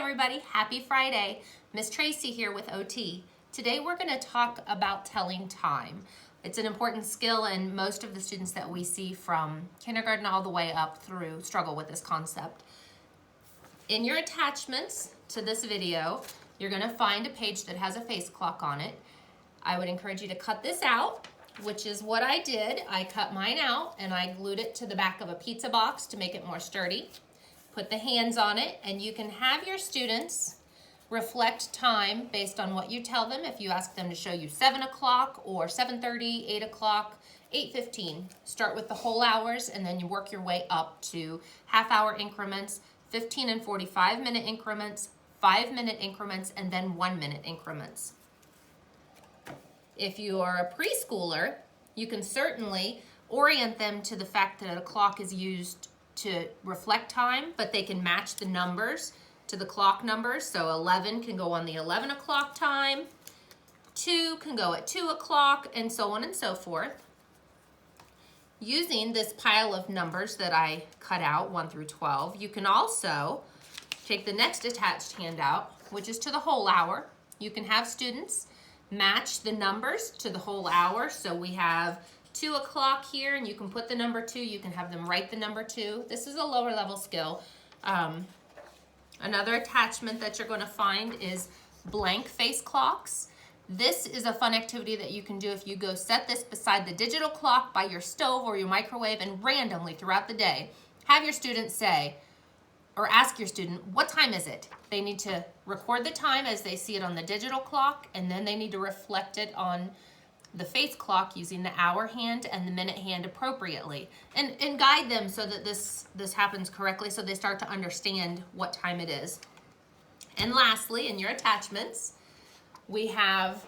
everybody, happy Friday. Miss Tracy here with OT. Today we're going to talk about telling time. It's an important skill and most of the students that we see from kindergarten all the way up through struggle with this concept. In your attachments to this video, you're going to find a page that has a face clock on it. I would encourage you to cut this out, which is what I did. I cut mine out and I glued it to the back of a pizza box to make it more sturdy. Put the hands on it, and you can have your students reflect time based on what you tell them. If you ask them to show you 7 o'clock or 7:30, 8 o'clock, 8:15. Start with the whole hours and then you work your way up to half-hour increments, 15 and 45-minute increments, 5-minute increments, and then 1-minute increments. If you are a preschooler, you can certainly orient them to the fact that a clock is used to reflect time, but they can match the numbers to the clock numbers. So 11 can go on the 11 o'clock time, 2 can go at 2 o'clock, and so on and so forth. Using this pile of numbers that I cut out, 1 through 12, you can also take the next attached handout, which is to the whole hour. You can have students match the numbers to the whole hour. So we have 2 o'clock here, and you can put the number 2. You can have them write the number 2. This is a lower level skill. Another attachment that you're going to find is blank face clocks. This is a fun activity that you can do if you go set this beside the digital clock by your stove or your microwave, and randomly throughout the day have your students say, or ask your student, what time is it? They need to record the time as they see it on the digital clock, and then they need to reflect it on the face clock using the hour hand and the minute hand appropriately, and guide them so that this happens correctly, so they start to understand what time it is. And lastly, in your attachments, we have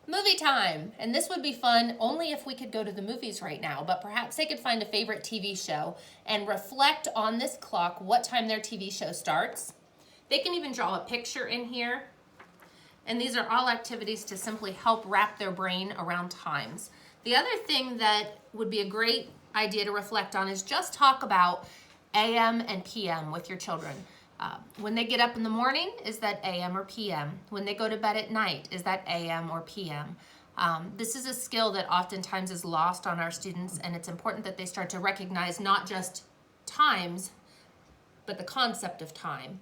movie time, and this would be fun only if we could go to the movies right now, but perhaps they could find a favorite TV show and reflect on this clock what time their TV show starts. They can even draw a picture in here. And these are all activities to simply help wrap their brain around times. The other thing that would be a great idea to reflect on is just talk about AM and PM with your children. When they get up in the morning, is that AM or PM? When they go to bed at night, is that AM or PM? This is a skill that oftentimes is lost on our students, and it's important that they start to recognize not just times, but the concept of time.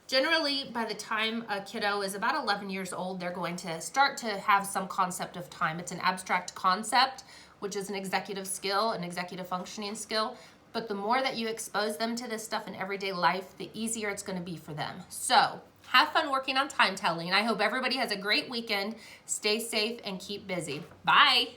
Generally, by the time a kiddo is about 11 years old, they're going to start to have some concept of time. It's an abstract concept, which is an executive skill, an executive functioning skill. But the more that you expose them to this stuff in everyday life, the easier it's going to be for them. So have fun working on time telling. I hope everybody has a great weekend. Stay safe and keep busy. Bye.